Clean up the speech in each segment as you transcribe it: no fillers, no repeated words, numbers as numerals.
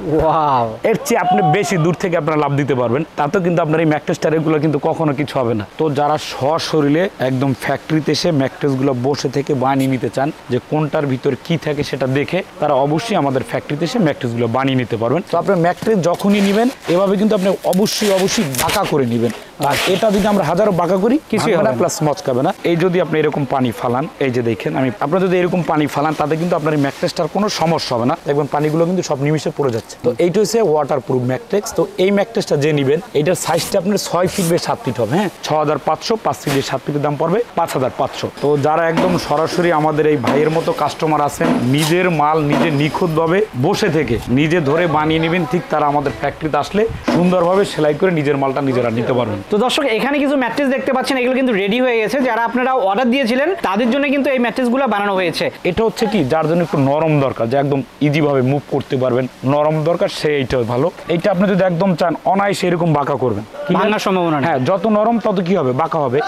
Wow, এর চেয়ে আপনি বেশি দূর থেকে আপনারা লাভ দিতে পারবেন। তাতেও কিন্তু আপনার এই ম্যাট্রেসটার এগুলো কিন্তু কখনো কিছু হবে না। তো যারা সশরীরে একদম ফ্যাক্টরিতে এসে ম্যাট্রেসগুলো বসে থেকে বানিয়ে নিতে চান, যে কোনটার ভিতর কি থাকে সেটা দেখে, তারা অবশ্যই আমাদের ফ্যাক্টরিতে এসে ম্যাট্রেসগুলো বানিয়ে নিতে পারবেন। তো আপনার ম্যাট্রেস যখনই নেবেন এভাবে কিন্তু আপনি অবশ্যই বাঁকা করে নেবেন। আর এটা যদি আমরা হাজারো বাঁকা করি কিছুই হবে না, প্লাস মচকাবে না। এই যদি আপনি এরকম পানি ফালান, এই যে দেখেন আপনারা যদি এরকম পানি ফালান তাতে কিন্তু আপনার এই ম্যাট্রেসটার কোনো সমস্যা হবে না। দেখবেন পানিগুলো কিন্তু সব নিমিশে পড়ে যাচ্ছে। তো এইটা হচ্ছে ওয়াটার প্রুফ ম্যাট্রেস। তো এই ম্যাট্রেসটা যে নেবেন এটার সাইজটা আপনার 6 ফিট বাই 7 ফিট হবে। হ্যাঁ, 6500, 5 ফিট বাই 7 ফিটের দাম পড়বে 5500। তো যারা একদম সরাসরি আমাদের এই ভাইয়ের মতো কাস্টমার আছেন, নিজের মাল নিজে নিখুঁতভাবে বসে থেকে নিজে ধরে বানিয়ে নেবেন, ঠিক তারা আমাদের ফ্যাক্টরিতে আসলে সুন্দরভাবে সেলাই করে নিজের মালটা নিজেরা নিতে পারবেন। তো দর্শক এখানে কিছু ম্যাট্রেস দেখতে পাচ্ছেন, এগুলো কিন্তু রেডি হয়ে গেছে। যারা আপনারা অর্ডার দিয়েছিলেন তাদের জন্য কিন্তু এই ম্যাট্রেসগুলো বানানো হয়েছে। এটা হচ্ছে কি, যার জন্য একটু নরম দরকার, যে একদম ইজি ভাবে মুভ করতে পারবেন, নরম দরকার, সে এইটা ভালো। এইটা আপনি যদি একদম চান অনায়াসে এরকম বাঁকা করবেন, ভাঙার সম্ভাবনা নেই। হ্যাঁ, যত নরম তত কি হবে, বাঁকা হবে।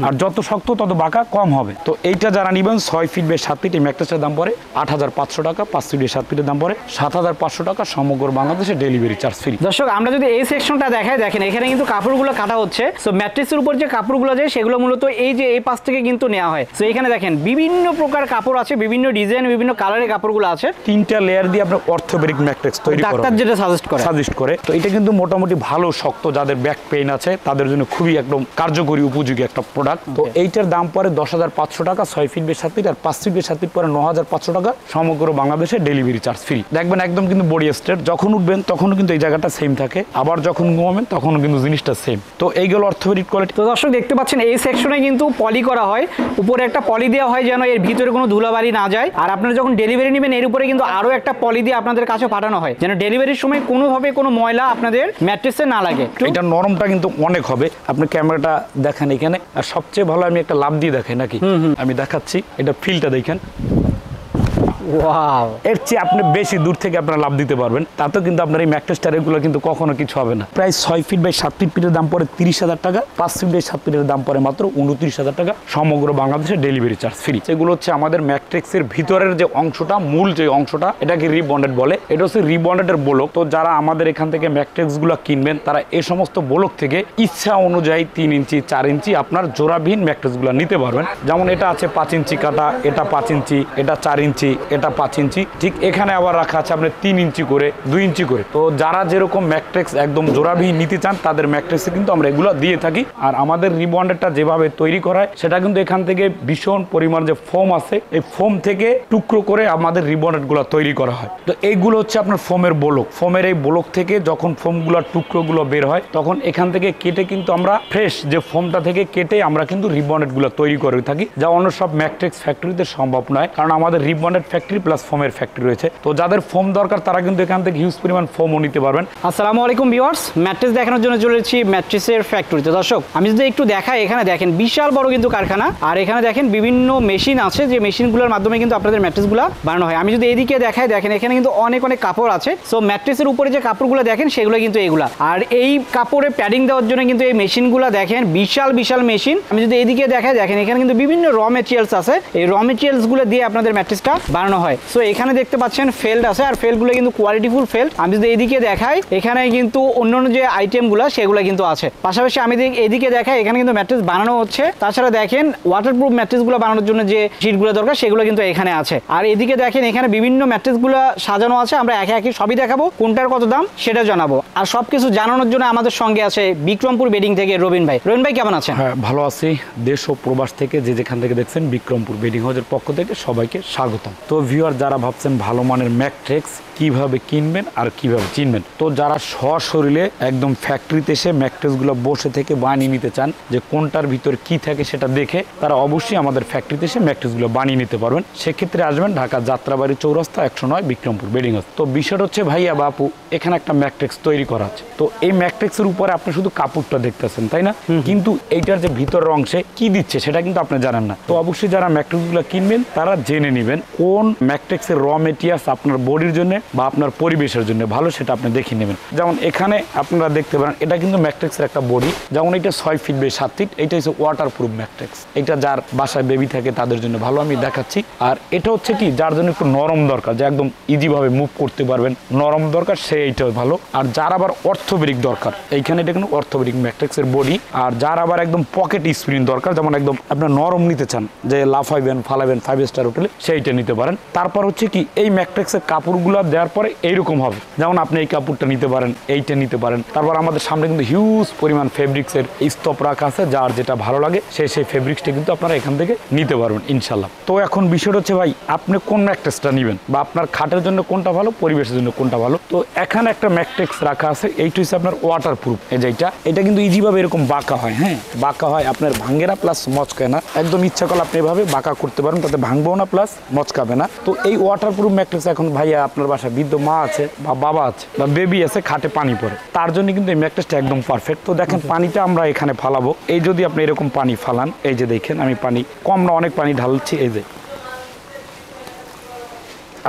আর যত শক্ত তত বাঁকা কম হবে। তো এইটা যারা নিবেন 6 ফিট বাই 7 ফিট, এই ম্যাট্রেসের দাম পড়ে 8500 টাকা। 5 ফিট বাই 7 ফিটের দাম পড়ে 7500 টাকা। সমগ্র বাংলাদেশে ডেলিভারি চার্জ ফ্রি। দর্শক আমরা যদি এই সেকশনটা দেখাই, দেখেন এখানে কিন্তু কাপড়গুলো কাটা হচ্ছে। সো ম্যাট্রেসের উপর যে কাপড়গুলো যায় সেগুলো মূলত এই যে এই পাশ থেকে কিন্তু নেওয়া হয়। সো এখানে দেখেন বিভিন্ন প্রকার কাপড় আছে, বিভিন্ন ডিজাইন, বিভিন্ন কালারের কাপড়গুলো আছে। 3টা লেয়ার দিয়ে আপনার অর্থোপেডিক ম্যাট্রেস তৈরি করা, ডাক্তার যেটা সাজেস্ট করে। তো এটা কিন্তু মোটামুটি ভালো শক্ত, যাদের ব্যাক পেইন আছে তাদের জন্য খুবই একদম কার্যকরী উপযোগী একটা প্রোডাক্ট। তো এইটার দাম পড়ে 10500 টাকা 6 ফিট বাই 7 ফিট। আর 5 ফিট বাই 7 ফিট পরে 9500 টাকা। সমগ্র বাংলাদেশে ডেলিভারি চার্জ ফ্রি। দেখবেন একদম কিন্তু বডি স্ট্রেট, যখন উঠবেন তখনও কিন্তু এই জায়গাটা সেম থাকে, আবার যখন ঘুমাবেন তখনও কিন্তু জিনিসটা সেম। তো এইগুলো অর্থোপেডিক কোয়ালিটি। তো দর্শক দেখতে পাচ্ছেন এই সেকশনে কিন্তু পলি করা হয়, উপরে একটা পলি দেওয়া হয় যেন এর ভিতরে কোনো ধুলাবালি না যায়। আর আপনারা যখন ডেলিভারি নেবেন এর উপরে কিন্তু আরো একটা পলি দিয়ে আপনাদের কাছে পাঠানো হয়, যেন ডেলিভারির সময় কোনোভাবে কোনো ময়লা আপনাদের ম্যাট্রেসে না লাগে। এটা নরমটা কিন্তু অনেক হবে। আপনি ক্যামেরাটা দেখেন এখানে, আর সবচেয়ে ভালো আমি একটা লাভ দিয়ে দেখাই নাকি, আমি দেখাচ্ছি, এটা ফিলটা দেখেন। ওয়াও, এর চেয়ে আপনি বেশি দূর থেকে আপনারা লাভ দিতে পারবেন। তাতেও কিন্তু আপনার এই ম্যাট্রেসটার এগুলো কিন্তু কখনো কিছু হবে না। প্রায় 6 ফিট বাই 7 ফিটের দাম পড়ে 30,000 টাকা। 5 ফিট বাই 7 ফিটের দাম পড়ে মাত্র 29,000 টাকা। সমগ্র বাংলাদেশে ডেলিভারি চার্জ ফ্রি। এগুলো হচ্ছে আমাদের ম্যাট্রিক্সের ভিতরের যে অংশটা, মূল যে অংশটা, এটাকে রিবন্ডেড বলে। এটা হচ্ছে রিবন্ডেডের বোলক। তো যারা আমাদের এখান থেকে ম্যাট্রিক্সগুলো কিনবেন তারা এই সমস্ত বোলক থেকে ইচ্ছা অনুযায়ী 3 ইঞ্চি 4 ইঞ্চি আপনার জোড়াবিহীন ম্যাট্রিক্সগুলো নিতে পারবেন। যেমন এটা আছে 5 ইঞ্চি কাটা, এটা 5 ইঞ্চি, এটা 4 ইঞ্চি, এটা 5 ইঞ্চি। ঠিক এখানে আবার রাখা আছে আপনার 3 ইঞ্চি করে, 2 ইঞ্চি করে। তো যারা যেরকম ম্যাট্রিক্স একদম জোড়াবিহীন নিতে চান তাদের ম্যাট্রিক্সে কিন্তু আমরা এগুলো দিয়ে থাকি। আর আমাদের রিবন্ডেডটা যেভাবে তৈরি করা হয় সেটা কিন্তু এখান থেকে ভীষণ পরিমাণ যে ফোম আছে, এই ফোম থেকে টুকরো করে আমাদের রিবন্ডেডগুলো তৈরি করা হয়। তো এইগুলো হচ্ছে আপনার ফোমের বোলক। ফোমের এই বোলক থেকে যখন ফোমগুলোর টুকরোগুলো বের হয় তখন এখান থেকে কেটে কিন্তু আমরা ফ্রেশ যে ফোমটা থেকে কেটে আমরা কিন্তু রিবন্ডেডগুলো তৈরি করে থাকি, যা অন্য সব ম্যাট্রিক্স ফ্যাক্টরিতে সম্ভব নয়। কারণ আমাদের রিবন্ডেড ফ্যাক্টরি প্লাস ফোমের ফ্যাক্টরি রয়েছে। তো যাদের ফোম দরকার তারা কিন্তু এখান থেকে হিউজ পরিমাণ ফোমও নিতে পারবেন। আসসালামু আলাইকুম ভিউয়ার্স, ম্যাট্রেস দেখানোর জন্য চলে এসেছি ম্যাট্রেসের ফ্যাক্টরিতে। দর্শক আমি যদি একটু দেখাই, এখানে দেখেন বিশাল বড় কিন্তু কারখানা। আর এখানে দেখেন বিভিন্ন মেশিন আছে, যে মেশিনগুলোর মাধ্যমে কিন্তু আপনাদের ম্যাট্রেসগুলো বানানো হয়। আমি যদি এইদিকে দেখাই, দেখেন এখানে কিন্তু অনেক কাপড় আছে। সো ম্যাট্রেসের উপরে যে কাপড়গুলো দেখেন সেগুলো কিন্তু এইগুলা। আর এই কাপড়ে প্যাডিং দেওয়ার জন্য কিন্তু এই মেশিনগুলো দেখেন বিশাল বিশাল মেশিন। আমি যদি এইদিকে দেখাই, দেখেন এখানে কিন্তু বিভিন্ন র মেটেরিয়ালস আছে। এই র মেটেরিয়ালসগুলো দিয়ে আপনাদের ম্যাট্রেসটা বানানো হয়। সো এখানে দেখতে পাচ্ছেন ফেল্ড আছে, আর ফেল্ডগুলো কিন্তু কোয়ালিটিফুল ফেল্ড। আমি যদি এইদিকে দেখাই, এখানে কিন্তু অন্যান্য যে আইটেমগুলো সেগুলো কিন্তু আছে। পাশাপাশি আমি এইদিকে দেখাই, এখানে কিন্তু ম্যাট্রেস বানানো হচ্ছে। তাছাড়া দেখেন ওয়াটারপ্রুফ ম্যাট্রেসগুলো বানানোর জন্য যে শীটগুলো দরকার সেগুলো কিন্তু এখানে আছে। আর এদিকে দেখেন এখানে বিভিন্ন ম্যাট্রেসগুলো সাজানো আছে। আমরা একে একে সবই দেখাবো, কোনটার কত দাম সেটা জানাবো। আর সবকিছু জানানোর জন্য আমাদের সঙ্গে আছে বিক্রমপুর বেডিং থেকে রবিন ভাই। রবিন ভাই কেমন আছেন? হ্যাঁ, ভালো আছি। দেশ ও প্রবাস থেকে যে যেখান থেকে দেখছেন বিক্রমপুর বেডিং হাউসের পক্ষ থেকে সবাইকে স্বাগতম। তো ভিউয়ার যারা ভাবছেন ভালো মানের ম্যাট্রিক্স কিভাবে কিনবেন আর কিভাবে চিনবেন, তো যারা সশরীরে একদম ফ্যাক্টরিতে এসে ম্যাট্রেসগুলো বসে থেকে বানিয়ে নিতে চান, যে কোনটার ভিতর কি থাকে সেটা দেখে, তারা অবশ্যই আমাদের ফ্যাক্টরিতে এসে ম্যাট্রেসগুলো বানিয়ে নিতে পারবেন। সেক্ষেত্রে আসবেন ঢাকা যাত্রাবাড়ি চৌরাস্তা 109 বিক্রমপুর বেডিং হাউস। তো বিষয়টা হচ্ছে ভাইয়া বাপু, এখানে একটা ম্যাট্রিক্স তৈরি করা আছে। তো এই ম্যাট্রিক্সের উপরে আপনি শুধু কাপড়টা দেখতেছেন, তাই না? কিন্তু এইটার যে ভিতরের অংশে কি দিচ্ছে সেটা কিন্তু আপনি জানেন না। তো অবশ্যই যারা ম্যাট্রিক্সগুলো কিনবেন তারা জেনে নেবেন কোন ম্যাট্রিক্সের র মেটেরিয়ালস আপনার বডির জন্য বা আপনার পরিবেশের জন্য ভালো সেটা আপনি দেখে নেবেন। যেমন এখানে আপনারা দেখতে পারেন এটা কিন্তু ম্যাট্রিক্সের একটা বডি, যেমন এটা 6 ফিট বাই 7 ফিট, এটা হচ্ছে ওয়াটার প্রুফ ম্যাট্রিক্স। এটা যার বাসায় বেবি থাকে তাদের জন্য ভালো, আমি দেখাচ্ছি। আর এটা হচ্ছে কি যার জন্য একটু নরম দরকার, যে একদম ইজিভাবে মুভ করতে পারবেন, নরম দরকার, সে এইটাও ভালো। আর যার আবার অর্থোপেডিক দরকার, এইখানে এটা কিন্তু অর্থোপেডিক ম্যাট্রিক্সের বডি। আর যার আবার একদম পকেট স্প্রিং দরকার, যেমন একদম আপনার নরম নিতে চান, যে লাফাইবেন ফালাবেন 5 স্টার হোটেলে, সেইটা নিতে পারেন। তারপর হচ্ছে কি এই ম্যাট্রিক্সের কাপড়গুলো দেওয়ার পরে এইরকম হবে, যেমন আপনি এই কাপড়টা নিতে পারেন, এইটা নিতে পারেন। তারপর আমাদের সামনে কিন্তু হিউজ পরিমাণ ফেব্রিক্সের স্তূপ রাখা আছে, যার যেটা ভালো লাগে সেই ফেব্রিক্সটা কিন্তু আপনারা এখান থেকে নিতে পারবেন ইনশাল্লাহ। তো এখন বিষয়টা হচ্ছে ভাই আপনি কোন ম্যাট্রিক্সটা নেবেন বা আপনার খাটের জন্য কোনটা ভালো, পরিবেশের জন্য কোনটা ভালো। তো এখানে একটা ম্যাট্রিক্স রাখা আছে, এইটা হচ্ছে আপনার ওয়াটার প্রুফ। এই যে এটা কিন্তু ইজিভাবে এরকম বাঁকা হয়, হ্যাঁ বাঁকা হয়, আপনার ভাঙ্গে না প্লাস মচকায় না, একদম ইচ্ছা করলে আপনি এভাবে বাঁকা করতে পারেন, তাতে ভাঙবেও না প্লাস মচকাবে না। তো এই ওয়াটার প্রুফ ম্যাট্রিক্স এখন ভাইয়া আপনার বাসায় বৃদ্ধ মা আছে বা বাবা আছে বা বেবি আছে, খাটে পানি পড়ে, তার জন্য কিন্তু এই ম্যাট্রিক্সটা একদম পারফেক্ট। তো দেখেন পানিটা আমরা এখানে ফালাবো, এই যদি আপনি এরকম পানি ফালান, এই যে দেখেন আমি পানি কম না অনেক পানি ঢালছি, এই যে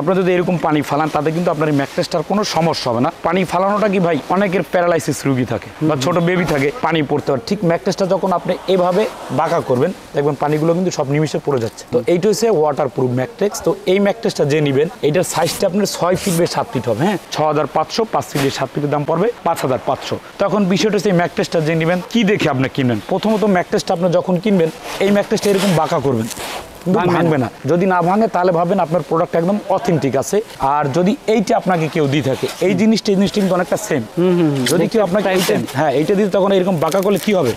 আপনারা যদি এরকম পানি ফালান তাতে কিন্তু আপনার এই ম্যাট্রিক্সটার কোনো সমস্যা হবে না। পানি ফালানোটা কি ভাই, অনেকের প্যারালাইসিস রোগী থাকে বা ছোট বেবি থাকে, পানি পড়তে পারে, ঠিক ম্যাট্রিক্সটা যখন আপনি এভাবে বাঁকা করবেন দেখবেন পানিগুলো কিন্তু সব নিমিশে পড়ে যাচ্ছে। তো এইটা হচ্ছে ওয়াটার প্রুফ ম্যাট্রিক্স। তো এই ম্যাট্রিক্সটা যে নেবেন এটার সাইজটা আপনার 6 ফিট বাই 7 ফিট হবে, হ্যাঁ 6500, 5 ফিট বাই 7 ফিটের দাম পড়বে 5500। তখন বিষয়টা হচ্ছে এই ম্যাট্রিক্সটা যে নেবেন কি দেখে আপনি কিনবেন। প্রথমত ম্যাট্রিক্সটা আপনি যখন কিনবেন এই ম্যাট্রিক্সটা এরকম বাঁকা করবেন, ভাঙবে না। যদি না ভাঙে তাহলে ভাবেন আপনার প্রোডাক্ট একদম অথেন্টিক আছে। আর যদি এইটা আপনাকে কেউ দিয়ে থাকে এই জিনিসটা কিন্তু অনেকটা সেম, যদি কেউ আপনাকে এইটা দিতে তখন এরকম বাঁকা করলে কি হবে,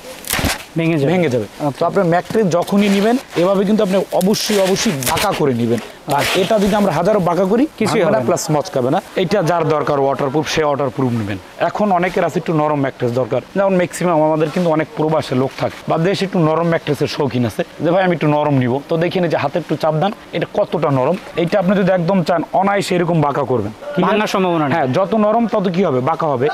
ভেঙে যাবে। তো আপনার ম্যাট্রিক্স যখনই নেবেন এভাবে কিন্তু আপনি অবশ্যই বাঁকা করে নেবেন। আর এটা যদি আমরা হাজারো বাঁকা করি কিছুই হবে না, প্লাস মচকাবে না। এটা যার দরকার ওয়াটারপ্রুফ সে ওয়াটারপ্রুফ নেবেন। এখন অনেকের আছে একটু নরম ম্যাট্রেস দরকার, যেমন ম্যাক্সিমাম আমাদের কিন্তু অনেক প্রবাসে লোক থাকে বা দেশে একটু নরম ম্যাট্রেসের শৌখিন আছে, যে ভাই আমি একটু নরম নিব। তো দেখেন যে হাতে একটু চাপ দেন, এটা কতটা নরম। এইটা আপনি যদি একদম চান অনায়াসে এরকম বাঁকা করবেন, ভাঙার সম্ভাবনা নেই। হ্যাঁ যত নরম তত কি হবে, বাঁকা হবে,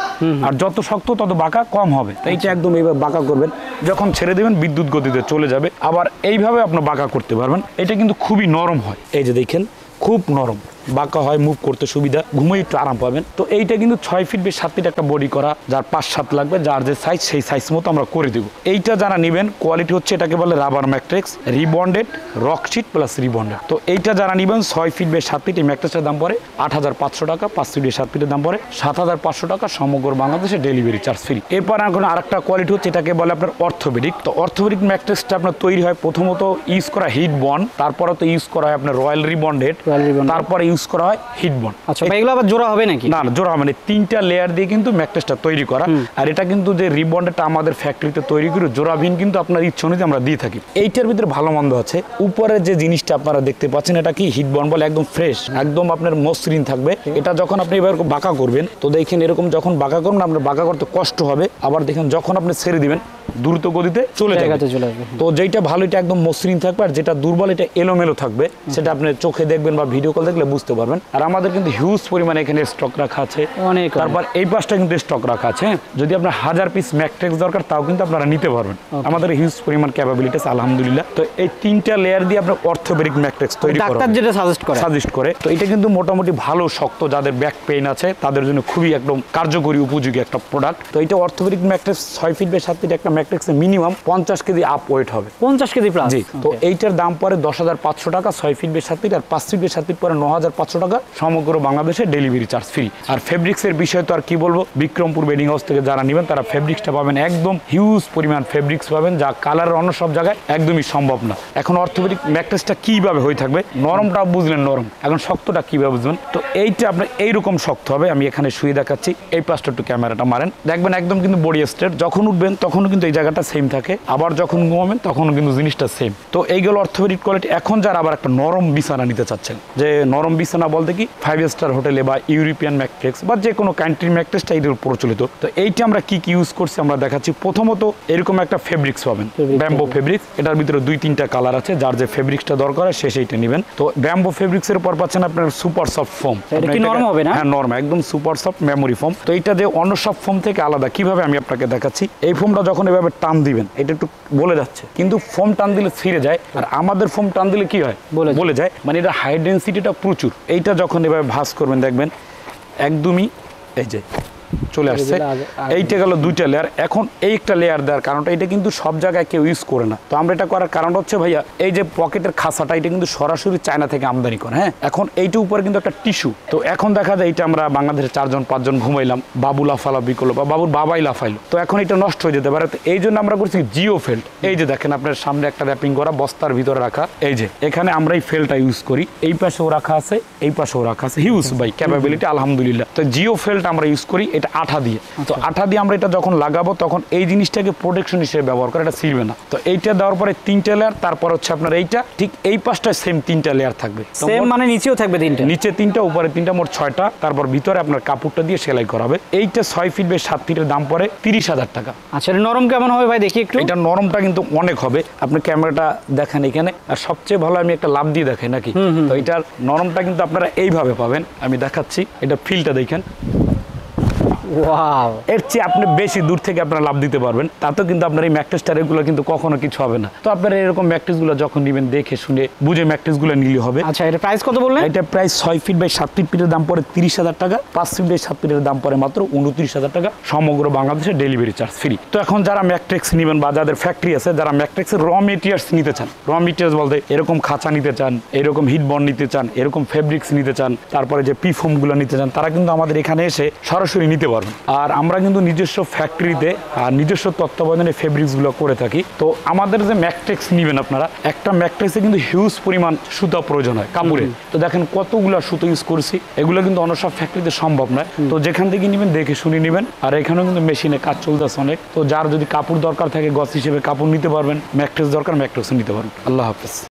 আর যত শক্ত তত বাঁকা কম হবে। তো এইটা একদম এইভাবে বাঁকা করবেন, যখন ছেড়ে দেবেন বিদ্যুৎ গতিতে চলে যাবে। আবার এইভাবে আপনি বাঁকা করতে পারবেন। এটা কিন্তু খুবই নরম হয়, এই যে দেখেন খুব নরম, বাঁকা হয়, মুভ করতে সুবিধা, ঘুমিয়ে একটু আরাম পাবেন। তো এইটা কিন্তু 6 ফিট বাই 7 ফিট একটা বডি করা, যার 5-7 লাগবে, যার যে সাইজ সেই সাইজ মতো আমরা করে দেবো। এইটা যারা নেবেন কোয়ালিটি হচ্ছে এটাকে বলে rubber matrix, rebonded rock sheet plus rebonded. তো এইটা যারা নেবেন 6 ফিট বাই 7 ফিট এই ম্যাট্রিক্সের দাম পড়ে 8500 টাকা, 5 ফিট বাই 7 ফিটের দাম পড়ে 7500 টাকা, সমগ্র বাংলাদেশে ডেলিভারি চার্জ ফ্রি। এরপর এখন আরেকটা কোয়ালিটি হচ্ছে এটাকে বলে আপনার অর্থোপেডিক। তো অর্থোপেডিক ম্যাট্রিক্সটা আপনার তৈরি হয় প্রথমত ইউজ করা হিট বন্ড, তারপরে তো ইউজ করা হয় আপনার রয়্যাল রিবন্ডেড, তারপরে ইউজ করা হয় হিট বন্ড। আচ্ছা এগুলো আবার জোড়া হবে নাকি? না জোড়া হবে না, 3টা লেয়ার দিয়ে কিন্তু ম্যাট্রেসটা তৈরি করা। আর এটা কিন্তু যে রিবন্ডটা আমাদের ফ্যাক্টরিতে তৈরি করে জোড়াবিন কিন্তু আপনার ইচ্ছা অনুযায়ী আমরা দিয়ে থাকি। এইটার ভিতরে ভালো মন্দ আছে। উপরে যে জিনিসটা আপনারা দেখতে পাচ্ছেন এটা কি হিট বন্ড বলে, একদম ফ্রেশ, একদম আপনার মসৃণ থাকবে। এটা যখন আপনি এবার বাঁকা করবেন তো দেখেন এরকম যখন বাঁকা করবেন আপনার বাঁকা করতে কষ্ট হবে, আবার দেখেন যখন আপনি ছেড়ে দিবেন দ্রুত গতিতে চলে যাবে। তো যেটা ভালো এটা একদম মসৃণ থাকবে, আর যেটা দুর্বল এটা এলোমেলো থাকবে, সেটা আপনি চোখে দেখবেন বা ভিডিও কল দেখলে বুঝতে পারবেন। আর আমাদের কিন্তু হিউজ পরিমাণে এখানে স্টক রাখা আছে অনেক। তারপর এই পাশটা কিন্তু স্টক রাখা আছে, যদি আপনার 1000 পিস ম্যাট্রিক্স দরকার তাও কিন্তু আপনারা নিতে পারবেন। আমাদের হিউজ পরিমাণ ক্যাপাবিলিটিস আলহামদুলিল্লাহ। তো এই 3টা লেয়ার দিয়ে আপনার অর্থোপেডিক ম্যাট্রিক্স তৈরি করা, ডাক্তার যেটা সাজেস্ট করে। তো এটা কিন্তু মোটামুটি ভালো শক্ত, যাদের ব্যাক পেইন আছে তাদের জন্য খুবই একদম কার্যকরী উপযোগী একটা প্রোডাক্ট। তো এটা orthopaedic mattress 6 feet by 7 feet একটা ম্যাট্রিক্সে মিনিমাম 50 কেজি আপ ওয়েট হবে, 50 কেজি প্লাস। জি। তো এইটার দাম পড়ে 10500 টাকা 6 ফিট বাই 7 ফিট, আর 5 ফিট বাই 7 ফিট পরে 9500 টাকা, সমগ্র বাংলাদেশে ডেলিভারি চার্জ ফ্রি। আর ফেব্রিক্সের বিষয় তো আর কি বলবো, বিক্রমপুর বেডিং হাউস থেকে যারা নেবেন তারা ফেব্রিক্সটা পাবেন একদম হিউজ পরিমাণ ফেব্রিক্স পাবেন, যা কালারের অন্য সব জায়গায় একদমই সম্ভব না। এখন অর্থোপেডিক ম্যাট্রেসটা কিভাবে হয়ে থাকবে, নরমটা বুঝলেন নরম, এখন শক্তটা কিভাবে বুঝবেন। তো এইটা আপনার এইরকম শক্ত হবে, আমি এখানে শুয়ে দেখাচ্ছি, এই পাশটা একটু ক্যামেরাটা মারেন, দেখবেন একদম কিন্তু বডি স্ট্রেট, যখন উঠবেন তখনও কিন্তু এই জায়গাটা সেম থাকে, আবার যখন ঘুমাবেন তখনও কিন্তু জিনিসটা সেম। তো এইগুলো অর্থোপেডিক কোয়ালিটি। এখন যারা আবার একটা নরম বিছানা নিতে চাচ্ছেন, যে নরম বিছানা বলতে কি 5 স্টার হোটেলে বা ইউরোপিয়ান ম্যাট্রিক্স বা যে কোনো কান্ট্রির ম্যাট্রিক্সটা এর প্রচলিত। তো এইটা আমরা কি ইউজ করছি আমরা দেখাচ্ছি। প্রথমত এরকম একটা ফেব্রিক্স পাবেন, ব্যাম্বো ফেব্রিক্স। এটার ভিতরে 2-3টা কালার আছে, যার যে ফেব্রিক্সটা দরকার হয় সে সেইটা নেবেন। তো ব্যাম্বো ফেব্রিক্সের উপর পাচ্ছেন আপনার সুপার সফট ফোম। এটা কি নরম হবে না? হ্যাঁ নরম, একদম সুপার সফট মেমোরি ফোম। তো এইটা যে অন্য সব ফোম থেকে আলাদা কিভাবে আমি আপনাকে দেখাচ্ছি। এই ফোমটা যখন এভাবে এভাবে টান দিবেন, এটা একটু বলে যাচ্ছে, কিন্তু ফোম টান দিলে ছিঁড়ে যায়, আর আমাদের ফোম টান দিলে কি হয় বলে যায়, মানে এটা হাই ডেন্সিটিটা প্রচুর। এইটা যখন এভাবে ভাঁজ করবেন দেখবেন একদমই এই যে চলে আসছে। এইটা গেল 2টা লেয়ার। এখন এই একটা লেয়ার দেওয়ার কারণটা, এটা কিন্তু সব জায়গায় কেউ ইউজ করে না, তো আমরা এটা করার কারণটা হচ্ছে ভাইয়া এই যে পকেটের খাসাটা, এটা কিন্তু সরাসরি চায়না থেকে আমদানি করে। হ্যাঁ, এখন এইটার উপরে কিন্তু একটা টিস্যু, তো এখন দেখা যায় এটা আমরা বাংলাদেশে 4-5 ঘুমাইলাম, বাবু লাফালাফি করলো বা বাবুর বাবাই লাফাইলো, তো এখন এটা নষ্ট হয়ে যেতে পারে। তো এই জন্য আমরা করছি জিও ফেল্ট। এই যে দেখেন আপনার সামনে একটা র্যাপিং করা বস্তার ভিতরে রাখা, এই যে এখানে আমরা এই ফেলটা ইউজ করি, এই পাশেও রাখা আছে, এই পাশেও রাখা আছে, হিউজ ভাই ক্যাপাবিলিটি আলহামদুলিল্লাহ। তো জিও ফেল্ট আমরা ইউজ করি, এটা আঠা দিয়ে। তো আঠা দিয়ে আমরা এটা যখন লাগাবো তখন এই জিনিসটাকে প্রোটেকশন হিসেবে ব্যবহার করে, এটা ছিঁড়বে না। তো এইটা দেওয়ার পরে 3টে লেয়ার, তারপর হচ্ছে আপনার এইটা ঠিক এই পাশটা সেম 3টা লেয়ার থাকবে, সেম মানে নিচেও থাকবে 3টে, নিচে 3টা উপরে 3টা, মোট 6টা। তারপর ভিতরে আপনার কাপড়টা দিয়ে সেলাই করা হবে। এইটা 6 ফিট বাই 7 ফিটের দাম পড়ে 30,000 টাকা। আচ্ছা, এটা নরম কেমন হবে ভাই দেখি একটু? এটা নরমটা কিন্তু অনেক হবে, আপনি ক্যামেরাটা দেখেন এখানে, আর সবচেয়ে ভালো আমি একটা লাভ দিয়ে দেখাই নাকি। তো এটার নরমটা কিন্তু আপনারা এইভাবে পাবেন, আমি দেখাচ্ছি, এটা ফিলটা দেখেন। ওয়াও, এর চেয়ে আপনি বেশি দূর থেকে আপনারা লাভ দিতে পারবেন, তাতেও কিন্তু আপনার এই ম্যাট্রেস টায়ারগুলো কিন্তু কখনো কিছু হবে না। তো আপনারা এরকম ম্যাট্রেসগুলো যখন নেবেন দেখে শুনে বুঝে ম্যাট্রেসগুলো নিলে হবে। আচ্ছা, এটা প্রাইস কত বললেন? এটা প্রায় 6 ফিট বাই 7 ফিটের দাম পড়ে 30,000 টাকা, 5 ফিট বাই 7 ফিটের দাম পড়ে মাত্র 29,000 টাকা, সমগ্র বাংলাদেশে ডেলিভারি চার্জ ফ্রি। তো এখন যারা ম্যাট্রিক্স নেবেন বা যাদের ফ্যাক্টরি আছে, যারা ম্যাট্রিক্সের র মেটেরিয়ালস নিতে চান, র মেটেরিয়ালস বলতে এরকম খাঁচা নিতে চান, এরকম হিট বন্ড নিতে চান, এরকম ফেব্রিক্স নিতে চান, তারপরে যে পি ফোমগুলো নিতে চান, তারা কিন্তু আমাদের এখানে এসে সরাসরি নিতে পারবেন। আর আমরা কিন্তু নিজস্ব ফ্যাক্টরিতে আর নিজস্ব তত্ত্বাবধানে ফেব্রিক্সগুলো করে থাকি। তো আমাদের যে ম্যাট্রিক্স নেবেন আপনারা, একটা ম্যাট্রিক্সে কিন্তু হিউজ পরিমাণ সুতা প্রয়োজন হয় কাপড়ে। তো দেখেন কতগুলো সুতো ইউজ করছি, এগুলো কিন্তু অন্য সব ফ্যাক্টরিতে সম্ভব নয়। তো যেখান থেকে নেবেন দেখে শুনে নেবেন। আর এখানেও কিন্তু মেশিনে কাজ চলতেছে অনেক। তো যার যদি কাপড় দরকার থাকে গছ হিসেবে কাপড় নিতে পারবেন, ম্যাট্রিক্স দরকার ম্যাট্রিক্সও নিতে পারবেন। আল্লাহ হাফেজ।